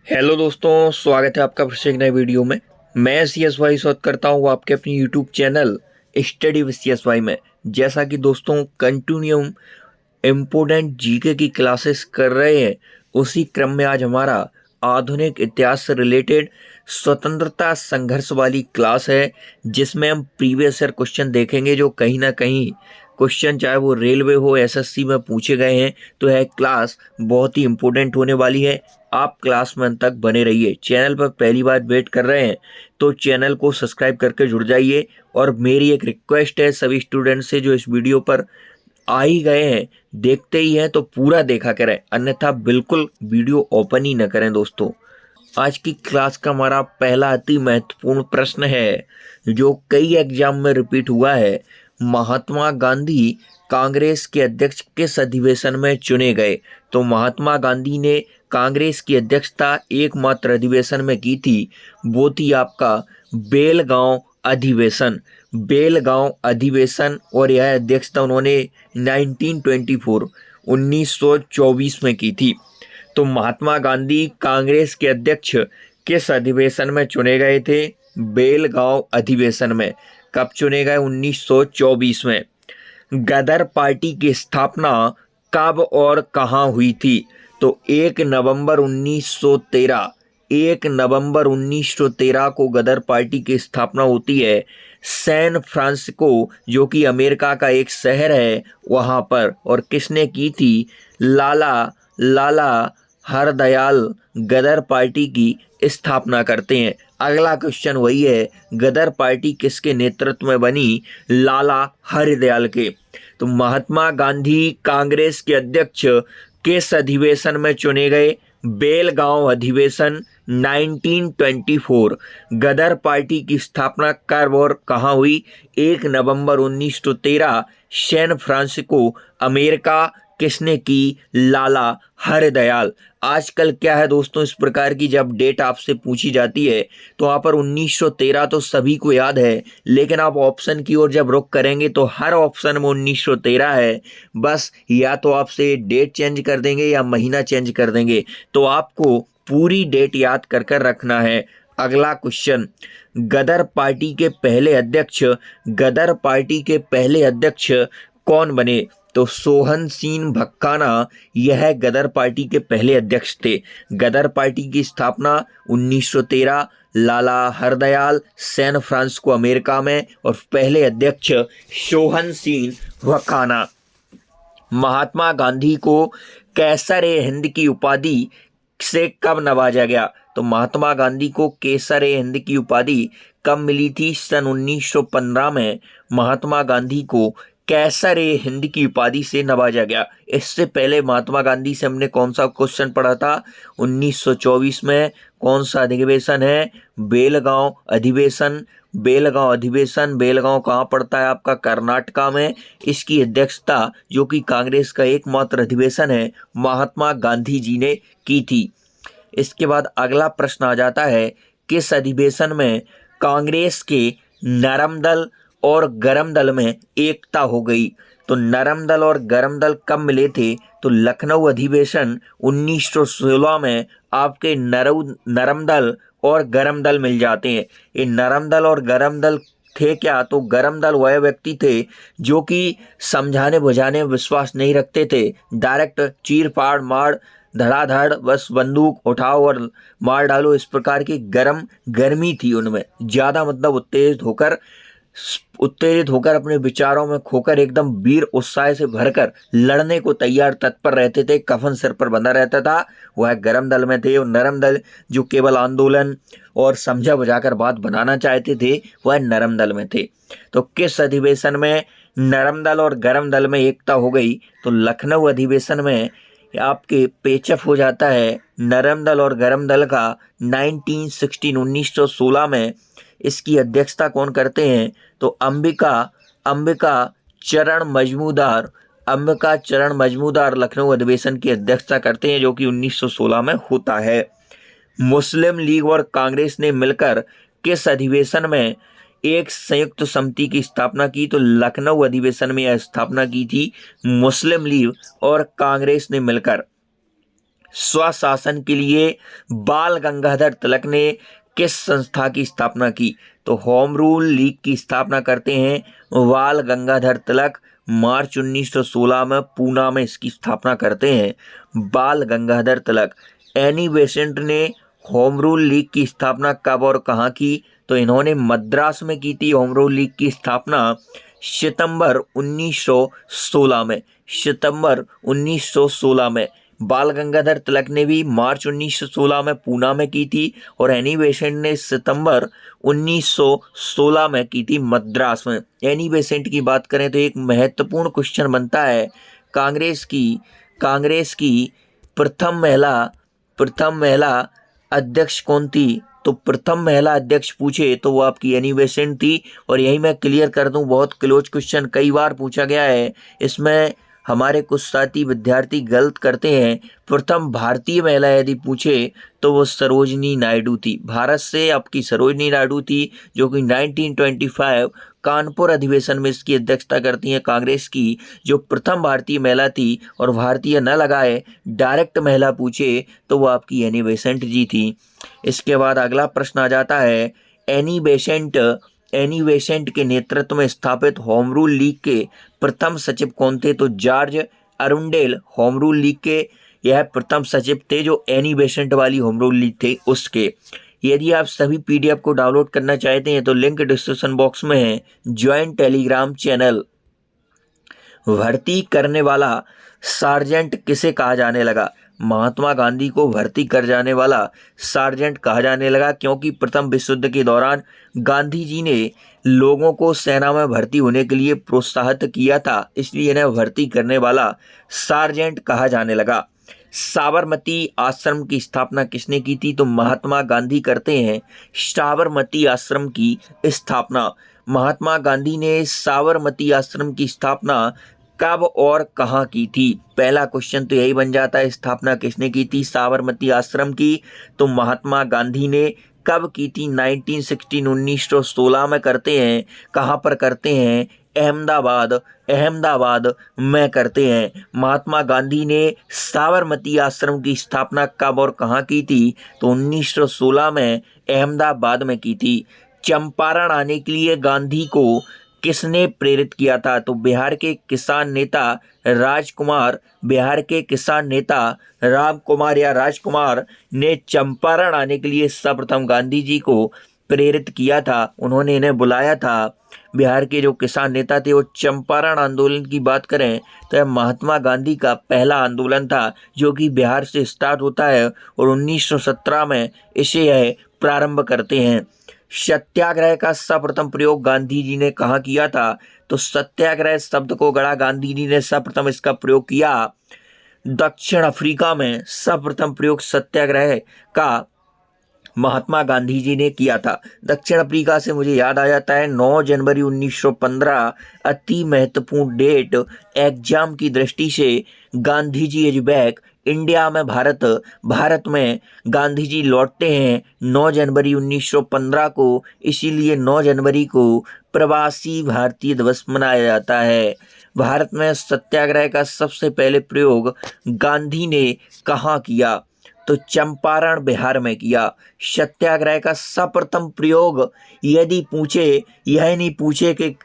Hello दोस्तों, स्वागत है आपका फिर से एक नए वीडियो में। मैं CS भाई स्वागत करता हूँ आपके अपने YouTube channel study with CS भाई में। जैसा कि दोस्तों कंटिन्यू इम्पोर्टेंट जीके की क्लासेस कर रहे हैं, उसी क्रम में आज हमारा आधुनिक इतिहास से रिलेटेड स्वतंत्रता संघर्ष वाली क्लास है, जिसमें हम प्रीवियस ईयर क्वेश्चन देखेंगे जो कहीं ना कहीं क्वेश्चन चाहे वो रेलवे हो SSC में पूछे गए हैं। तो यह क्लास बहुत ही इम्पोर्टेंट होने वाली है। आप क्लास में अंत तक बने रहिए। चैनल पर पहली बार वेट कर रहे हैं तो चैनल को सब्सक्राइब करके जुड़ जाइए। और मेरी एक रिक्वेस्ट है सभी स्टूडेंट से जो इस वीडियो पर आ ही गए हैं, देखते ही हैं तो पूरा देखा करें, अन्यथा बिल्कुल वीडियो ओपन ही न करें। दोस्तों, आज की क्लास का हमारा पहला अति महत्वपूर्ण प्रश्न है जो कई एग्जाम में रिपीट हुआ है। महात्मा गांधी कांग्रेस के अध्यक्ष किस अधिवेशन में चुने गए? तो महात्मा गांधी ने कांग्रेस की अध्यक्षता एकमात्र अधिवेशन में की थी, वो थी आपका बेलगांव अधिवेशन। बेलगांव अधिवेशन, और यह अध्यक्षता उन्होंने 1924 में की थी। तो महात्मा गांधी कांग्रेस के अध्यक्ष किस अधिवेशन में चुने गए थे? बेलगांव अधिवेशन में। कब चुने गए? 1924 में। गदर पार्टी की स्थापना कब और कहाँ हुई थी? तो 1 नवंबर 1913 को गदर पार्टी की स्थापना होती है सैन फ्रांसिस्को, जो कि अमेरिका का एक शहर है, वहाँ पर। और किसने की थी? लाला लाला हरदयाल गदर पार्टी की स्थापना करते हैं। अगला क्वेश्चन वही है, गदर पार्टी किसके नेतृत्व में बनी? लाला हरदयाल के। तो महात्मा गांधी कांग्रेस के अध्यक्ष किस अधिवेशन में चुने गए? बेलगांव अधिवेशन 1924। गदर पार्टी की स्थापना कब और कहाँ हुई? 1 नवंबर 1913 सैन फ्रांसिस्को, अमेरिका। किसने की? लाला हरदयाल। आजकल क्या है दोस्तों, इस प्रकार की जब डेट आपसे पूछी जाती है तो वहाँ पर 1913 तो सभी को याद है, लेकिन आप ऑप्शन की ओर जब रुख करेंगे तो हर ऑप्शन में 1913 है। बस या तो आपसे डेट चेंज कर देंगे या महीना चेंज कर देंगे, तो आपको पूरी डेट याद कर कर रखना है। अगला क्वेश्चन, गदर पार्टी के पहले अध्यक्ष गदर पार्टी के पहले अध्यक्ष कौन बने? तो सोहन सिंह भक्काना यह गदर पार्टी के पहले अध्यक्ष थे। गदर पार्टी की स्थापना 1913, लाला हरदयाल सैन फ्रांसिस्को अमेरिका में, और पहले अध्यक्ष सोहन सिंह भक्काना। महात्मा गांधी को कैसर ए हिंद की उपाधि से कब नवाजा गया? तो महात्मा गांधी को केसर ए हिंद की उपाधि कब मिली थी? सन 1915 में महात्मा गांधी को कैसर ए हिंद की उपाधि से नवाजा गया। इससे पहले महात्मा गांधी से हमने कौन सा क्वेश्चन पढ़ा था? 1924 में। कौन सा अधिवेशन है? बेलगांव अधिवेशन। बेलगांव अधिवेशन, बेलगांव कहाँ पड़ता है? आपका कर्नाटका में। इसकी अध्यक्षता, जो कि कांग्रेस का एकमात्र अधिवेशन है, महात्मा गांधी जी ने की थी। इसके बाद अगला प्रश्न आ जाता है, किस अधिवेशन में कांग्रेस के नरम दल और गरम दल में एकता हो गई? तो नरम दल और गरम दल कब मिले थे? तो लखनऊ अधिवेशन 1916 में आपके नरम दल और गरम दल मिल जाते हैं। ये नरम दल और गरम दल थे क्या? तो गरम दल वह व्यक्ति थे जो कि समझाने बुझाने में विश्वास नहीं रखते थे, डायरेक्ट चीर फाड़ मार धड़ाधड़ बस बंदूक उठाओ और मार डालो, इस प्रकार की गर्मी थी उनमें ज़्यादा, मतलब उत्तेजित होकर अपने विचारों में खोकर एकदम वीर उत्साह से भरकर लड़ने को तैयार तत्पर रहते थे। कफन सिर पर बंधा रहता था, वह गरम दल में थे। और नरम दल जो केवल आंदोलन और समझा बुझाकर बात बनाना चाहते थे, वह नरम दल में थे। तो किस अधिवेशन में नरम दल और गरम दल में एकता हो गई? तो लखनऊ अधिवेशन में आपके पेचअप हो जाता है नरम दल और गरम दल का 1916 में। इसकी अध्यक्षता कौन करते हैं? तो अंबिका चरण मजमूदार लखनऊ अधिवेशन की अध्यक्षता करते हैं, जो कि 1916 में होता है। मुस्लिम लीग और कांग्रेस ने मिलकर किस अधिवेशन में एक संयुक्त समिति की स्थापना की? तो लखनऊ अधिवेशन में यह स्थापना की थी मुस्लिम लीग और कांग्रेस ने मिलकर। स्वशासन के लिए बाल गंगाधर तिलक ने किस संस्था की स्थापना की? तो होम रूल लीग की स्थापना करते हैं बाल गंगाधर तिलक। मार्च 1916 में पूना में इसकी स्थापना करते हैं बाल गंगाधर तिलक। एनी बेसेंट ने होम रूल लीग की स्थापना कब और कहाँ की? तो इन्होंने मद्रास में की थी होम रूल लीग की स्थापना सितंबर 1916 में। सितंबर 1916 में। बाल गंगाधर तिलक ने भी मार्च 1916 में पूना में की थी और एनी बेसेंट ने सितंबर 1916 में की थी मद्रास में। एनी बेसेंट की बात करें तो एक महत्वपूर्ण क्वेश्चन बनता है, कांग्रेस की प्रथम महिला अध्यक्ष कौन थी? तो प्रथम महिला अध्यक्ष पूछे तो वो आपकी एनी बेसेंट थी। और यही मैं क्लियर कर दूं, बहुत क्लोज क्वेश्चन कई बार पूछा गया है, इसमें हमारे कुछ साथी विद्यार्थी गलत करते हैं। प्रथम भारतीय महिला यदि पूछे तो वो सरोजनी नायडू थी। भारत से आपकी सरोजनी नायडू थी, जो कि 1925 कानपुर अधिवेशन में इसकी अध्यक्षता करती हैं कांग्रेस की, जो प्रथम भारतीय महिला थी। और भारतीय न लगाए, डायरेक्ट महिला पूछे तो वो आपकी एनी बेसेंट जी थी। इसके बाद अगला प्रश्न आ जाता है, एनी बेसेंट के नेतृत्व में स्थापित होम रूल लीग के प्रथम सचिव कौन थे? तो George Arundale home rule league के यह प्रथम सचिव थे, जो एनी बेसेंट वाली होम रूल लीग थे उसके। यदि आप सभी पीडीएफ को डाउनलोड करना चाहते हैं तो लिंक डिस्क्रिप्शन बॉक्स में है। Join Telegram channel. भर्ती करने वाला सार्जेंट किसे कहा जाने लगा? महात्मा गांधी को भर्ती कर जाने वाला सार्जेंट कहा जाने लगा, क्योंकि प्रथम विश्व युद्ध के दौरान गांधी जी ने लोगों को सेना में भर्ती होने के लिए प्रोत्साहित किया था, इसलिए इन्हें भर्ती करने वाला सार्जेंट कहा जाने लगा। साबरमती आश्रम की स्थापना किसने की थी? तो महात्मा गांधी करते हैं साबरमती आश्रम की स्थापना। महात्मा गांधी ने साबरमती आश्रम की स्थापना कब और कहाँ की थी? पहला क्वेश्चन तो यही बन जाता है, स्थापना किसने की थी साबरमती आश्रम की? तो महात्मा गांधी ने। कब की थी? 1916 में करते हैं। कहाँ पर करते हैं? अहमदाबाद में करते हैं। महात्मा गांधी ने साबरमती आश्रम की स्थापना कब और कहाँ की थी? तो 1916 में अहमदाबाद में की थी। चंपारण आने के लिए गांधी को किसने प्रेरित किया था? तो बिहार के किसान नेता राजकुमार ने चंपारण आने के लिए सर्वप्रथम गांधी जी को प्रेरित किया था। उन्होंने इन्हें बुलाया था। बिहार के जो किसान नेता थे, वो चंपारण आंदोलन की बात करें तो यह महात्मा गांधी का पहला आंदोलन था, जो कि बिहार से स्टार्ट होता है और 1917 में इसे यह प्रारंभ करते हैं। सत्याग्रह का सर्वप्रथम प्रयोग गांधी जी ने कहाँ किया था? तो सत्याग्रह शब्द को गढ़ा गांधी जी ने सर्वप्रथम इसका प्रयोग किया दक्षिण अफ्रीका में। सर्वप्रथम प्रयोग सत्याग्रह का महात्मा गांधी जी ने किया था। दक्षिण अफ्रीका से मुझे याद आ जाता है 9 जनवरी 1915, अति महत्वपूर्ण डेट एग्जाम की दृष्टि से। Gandhi ji is back India में भारत में गांधी जी लौटते हैं 9 जनवरी 1915 को, इसीलिए 9 जनवरी को प्रवासी भारतीय दिवस मनाया जाता है। भारत में सत्याग्रह का सबसे पहले प्रयोग गांधी ने कहाँ किया? तो चंपारण बिहार में किया। सत्याग्रह का सर्वप्रथम प्रयोग यदि पूछे, यह नहीं पूछे कि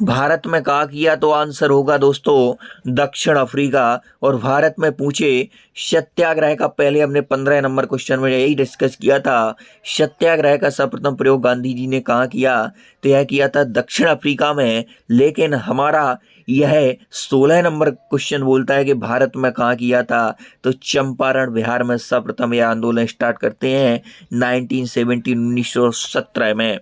भारत में कहाँ किया, तो आंसर होगा दोस्तों दक्षिण अफ्रीका। और भारत में पूछे सत्याग्रह का, पहले हमने 15 नंबर क्वेश्चन में यही डिस्कस किया था, सत्याग्रह का सर्वप्रथम प्रयोग गांधी जी ने कहाँ किया? तो यह किया था दक्षिण अफ्रीका में। लेकिन हमारा यह 16 नंबर क्वेश्चन बोलता है कि भारत में कहाँ किया था? तो चंपारण बिहार में सर्वप्रथम यह आंदोलन स्टार्ट करते हैं 1917 में।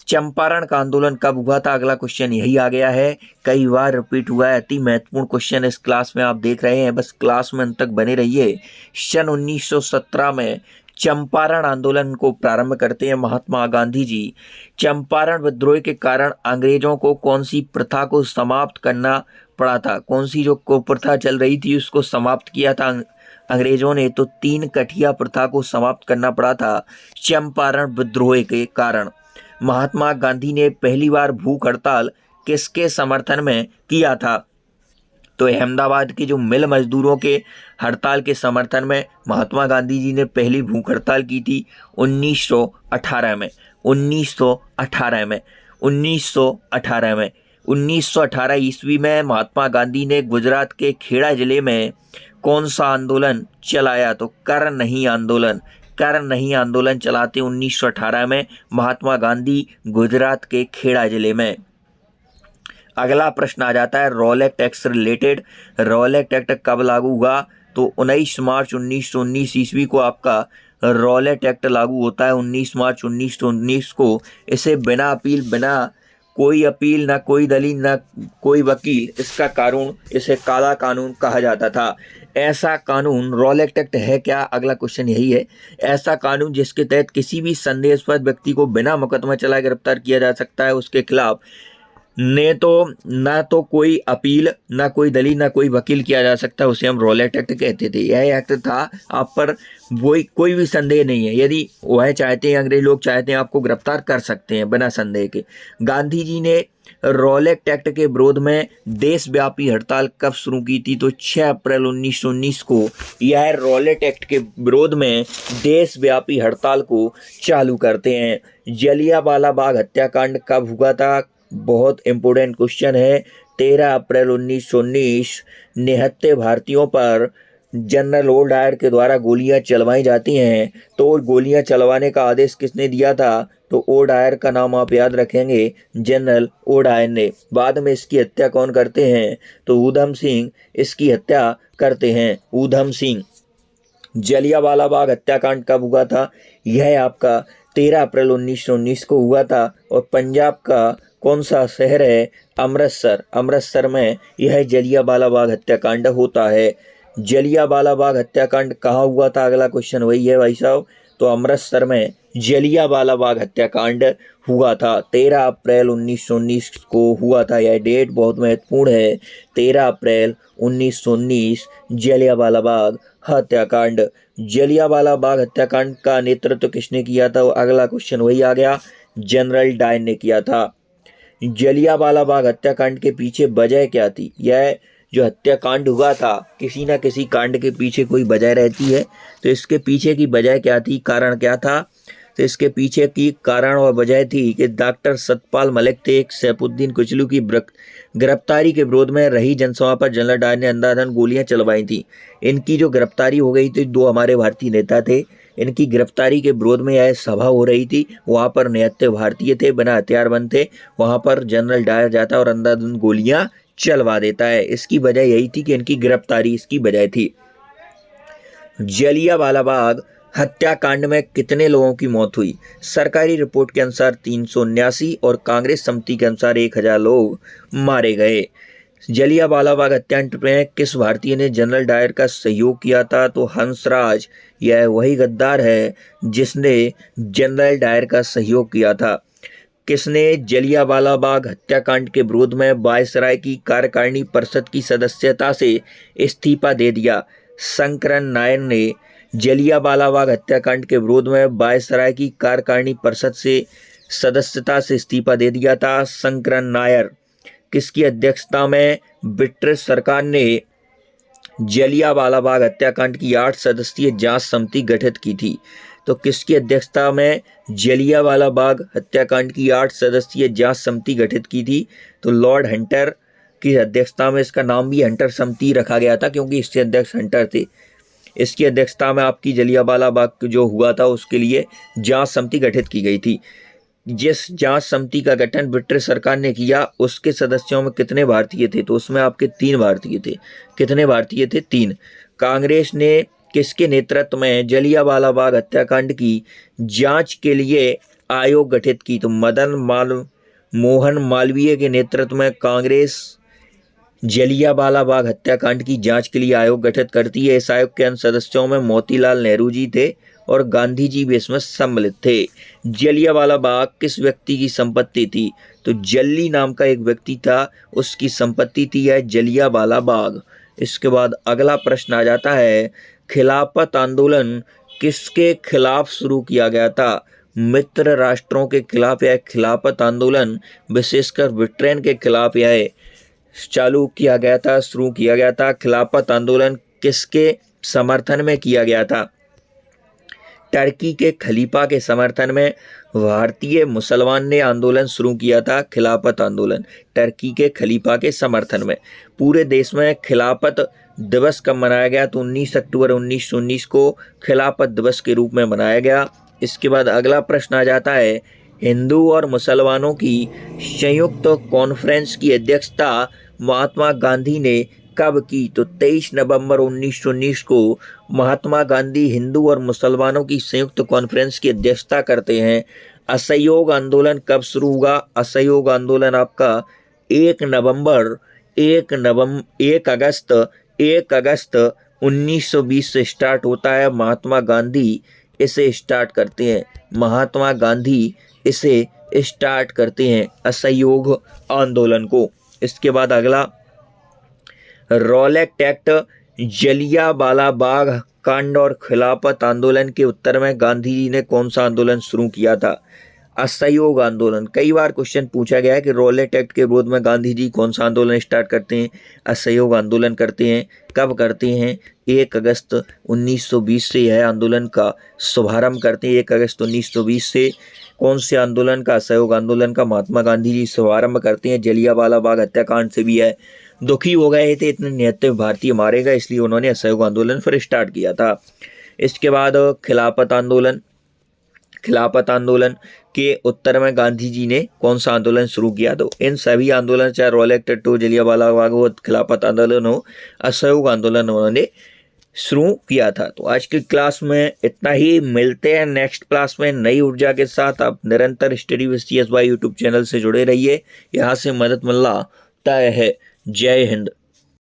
चंपारण का आंदोलन कब हुआ था? अगला क्वेश्चन यही आ गया है, कई बार रिपीट हुआ है, अति महत्वपूर्ण क्वेश्चन इस क्लास में आप देख रहे हैं, बस क्लास में अंत तक बने रहिए। सन 1917 में चंपारण आंदोलन को प्रारंभ करते हैं महात्मा गांधी जी। चंपारण विद्रोह के कारण अंग्रेजों को कौन सी प्रथा को समाप्त करना पड़ा था? कौन सी जो कुप्रथा चल रही थी उसको समाप्त किया था अंग्रेजों ने? तो 3 कठिया प्रथा को समाप्त करना पड़ा था चंपारण विद्रोह के कारण। महात्मा गांधी ने पहली बार भूख हड़ताल किसके समर्थन में किया था? तो अहमदाबाद के जो मिल मजदूरों के हड़ताल के समर्थन में महात्मा गांधी जी ने पहली भूख हड़ताल की थी 1918 में। 1918 में 1918 में 1918 ईस्वी में महात्मा गांधी ने गुजरात के खेड़ा जिले में कौन सा आंदोलन चलाया? तो कर नहीं आंदोलन। कर नहीं आंदोलन चलाते 1918 में महात्मा गांधी गुजरात के खेड़ा जिले में। अगला प्रश्न आ जाता है रॉलेट एक्ट से रिलेटेड। रॉलेट एक्ट कब लागू हुआ? तो 19 मार्च 1919 ईस्वी को आपका रॉलेट एक्ट लागू होता है। 19 मार्च 1919 को इसे बिना अपील, बिना कोई अपील, ना कोई दलील, ना कोई वकील, इसका कानून, इसे काला कानून कहा जाता था। ऐसा कानून रॉलेट एक्ट है क्या? अगला क्वेश्चन यही है। ऐसा कानून जिसके तहत किसी भी संदेहास्पद व्यक्ति को बिना मुकदमा चलाए गिरफ्तार किया जा सकता है, उसके खिलाफ ना तो कोई अपील, ना कोई दलील, ना कोई वकील किया जा सकता, उसे हम रॉलेट एक्ट कहते थे। यह एक्ट था, आप पर कोई भी संदेह नहीं है, यदि वह चाहते हैं, अंग्रेज लोग चाहते हैं, आपको गिरफ्तार कर सकते हैं बिना संदेह के। गांधी जी ने रॉलेट एक्ट के विरोध में देशव्यापी हड़ताल कब शुरू की थी? तो 6 अप्रैल 1919 को यह रॉलेट एक्ट के विरोध में देशव्यापी हड़ताल को चालू करते हैं। जलियांवाला बाग हत्याकांड कब हुआ था? बहुत इंपॉर्टेंट क्वेश्चन है। 13 अप्रैल 1919 निहत्थे भारतीयों पर जनरल ओ डायर के द्वारा गोलियां चलवाई जाती हैं। तो गोलियां चलवाने का आदेश किसने दिया था? तो ओ डायर का नाम आप याद रखेंगे, जनरल ओ डायर ने। बाद में इसकी हत्या कौन करते हैं? तो ऊधम सिंह इसकी हत्या करते हैं, ऊधम सिंह। जलियांवाला बाग हत्याकांड कब हुआ था? यह आपका 13 अप्रैल 1919 को हुआ था। और पंजाब का कौन सा शहर है? अमृतसर। अमृतसर में यह जलियांवाला बाग हत्याकांड होता है। जलियांवाला बाग हत्याकांड कहाँ हुआ था? अगला क्वेश्चन वही है भाई साहब। तो अमृतसर में जलियांवाला बाग हत्याकांड हुआ था। 13 अप्रैल 1919 को हुआ था। यह डेट बहुत महत्वपूर्ण है। 13 अप्रैल 1919 जलियांवाला बाग हत्याकांड। जलियांवाला बाग हत्याकांड का नेतृत्व किसने किया था? अगला क्वेश्चन वही आ गया, जनरल डायर ने किया था। जलियांवाला बाग हत्याकांड के पीछे वजह क्या थी? यह जो हत्याकांड हुआ था, किसी न किसी कांड के पीछे कोई वजह रहती है। तो इसके पीछे की वजह क्या थी, कारण क्या था? तो इसके पीछे की कारण और वजह थी कि डॉक्टर सतपाल मलिक थे, एक सैफुद्दीन कुचलू की गिरफ्तारी के विरोध में रही जनसभा पर जनरल डायर ने अंधाधुंध गोलियां चलवाई थी। इनकी जो गिरफ्तारी हो गई थी, 2 हमारे भारतीय नेता थे, इनकी गिरफ्तारी के विरोध में यह सभा हो रही थी। वहाँ पर निहत्थे भारतीय थे, बिना हथियारबंद थे। वहाँ पर जनरल डायर जाता और अंधाधुंध गोलियां चलवा देता है। इसकी वजह यही थी कि इनकी गिरफ्तारी इसकी वजह थी। जलियांवाला बाग हत्याकांड में कितने लोगों की मौत हुई? सरकारी रिपोर्ट के अनुसार 379 और कांग्रेस समिति के अनुसार 1000 लोग मारे गए। जलियांवाला बाग हत्याकांड में किस भारतीय ने जनरल डायर का सहयोग किया था? तो हंसराज। यह वही गद्दार है जिसने जनरल डायर का सहयोग किया था। किसने जलियांवाला बाग हत्याकांड के विरोध में वायसराय की कार्यकारिणी परिषद की सदस्यता से इस्तीफा दे दिया? शंकरन नायर ने जलियांवाला बाग हत्याकांड के विरोध में वायसराय की कार्यकारिणी परिषद से सदस्यता से इस्तीफा दे दिया था, शंकरन नायर। किसकी अध्यक्षता में ब्रिटिश सरकार ने जलियांवाला बाग हत्याकांड की 8 सदस्यीय जांच समिति गठित की थी? तो किसकी अध्यक्षता में जलियांवाला बाग हत्याकांड की 8 सदस्यीय जांच समिति गठित की थी? तो लॉर्ड हंटर की अध्यक्षता में। इसका नाम भी हंटर समिति रखा गया था क्योंकि इसके अध्यक्ष हंटर थे। इसकी अध्यक्षता में आपकी जलियांवाला बाग जो हुआ था उसके लिए जांच समिति गठित की गई थी। जिस जांच समिति का गठन ब्रिटिश सरकार ने किया, उसके सदस्यों में कितने भारतीय थे? तो उसमें आपके 3 भारतीय थे। कितने भारतीय थे? 3। कांग्रेस ने किसके नेतृत्व में जलियांवाला बाग हत्याकांड की जांच के लिए आयोग गठित की? तो मोहन मालवीय के नेतृत्व में कांग्रेस जलियांवाला बाग हत्याकांड की जांच के लिए आयोग गठित करती है। इस आयोग के अन्य सदस्यों में मोतीलाल नेहरू जी थे और गांधी जी भी इसमें सम्मिलित थे। जलियांवाला बाग किस व्यक्ति की संपत्ति थी? तो जल्ली नाम का एक व्यक्ति था, उसकी संपत्ति थी है जलियांवाला बाग। इसके बाद अगला प्रश्न आ जाता है, खिलाफत आंदोलन किसके खिलाफ शुरू किया गया था? मित्र राष्ट्रों के खिलाफ यह खिलाफत आंदोलन विशेषकर ब्रिटेन के खिलाफ यह चालू किया गया था, शुरू किया गया था? खिलाफत आंदोलन किसके समर्थन में किया गया था? टर्की के खलीफा के समर्थन में भारतीय मुसलमान ने आंदोलन शुरू किया था, खिलाफत आंदोलन टर्की के खलीफा के समर्थन में। पूरे देश में खिलाफत दिवस कब मनाया गया? तो 19 अक्टूबर 1919 को खिलाफत दिवस के रूप में मनाया गया। इसके बाद अगला प्रश्न आ जाता है, हिंदू और मुसलमानों की संयुक्त कॉन्फ्रेंस की अध्यक्षता महात्मा गांधी ने कब की? तो 23 नवंबर 1919 को महात्मा गांधी हिंदू और मुसलमानों की संयुक्त कॉन्फ्रेंस की अध्यक्षता करते हैं। असहयोग आंदोलन कब शुरू हुआ? असहयोग आंदोलन आपका 1 अगस्त 1920 से स्टार्ट होता है। महात्मा गांधी इसे स्टार्ट करते हैं। महात्मा गांधी इसे स्टार्ट करते हैं असहयोग आंदोलन को। इसके बाद अगला, रॉलेट एक्ट, जलियांवाला बाग कांड और खिलाफत आंदोलन के उत्तर में गांधी जी ने कौन सा आंदोलन शुरू किया था? असहयोग आंदोलन। कई बार क्वेश्चन पूछा गया है कि रॉलेट एक्ट के विरोध में गांधी जी कौन सा आंदोलन स्टार्ट करते हैं? असहयोग आंदोलन करते हैं। कब करते हैं? 1 अगस्त 1920 से यह आंदोलन का शुभारंभ करते हैं। 1 अगस्त 1920 से कौन से आंदोलन का? असहयोग आंदोलन का महात्मा गांधी जी शुभारंभ करते हैं। जलियांवाला बाग हत्याकांड से भी है दुखी हो गए थे, इतने 79 भारतीय मारे गए, इसलिए उन्होंने असहयोग आंदोलन फिर स्टार्ट किया था। इसके बाद खिलाफत आंदोलन। खिलाफत आंदोलन के उत्तर में गांधी जी ने कौन सा आंदोलन शुरू किया? तो इन सभी आंदोलन, चाहे रॉलेट एक्ट हो, जलियांवाला बाग हो, खिलाफत आंदोलन हो, असहयोग आंदोलन उन्होंने शुरू किया था। तो आज की क्लास में इतना ही। मिलते हैं नेक्स्ट क्लास में नई ऊर्जा के साथ। आप निरंतर स्टडी विद CS भाई यूट्यूब चैनल से जुड़े रहिए, यहाँ से मदद मिलना तय है। जय हिंद।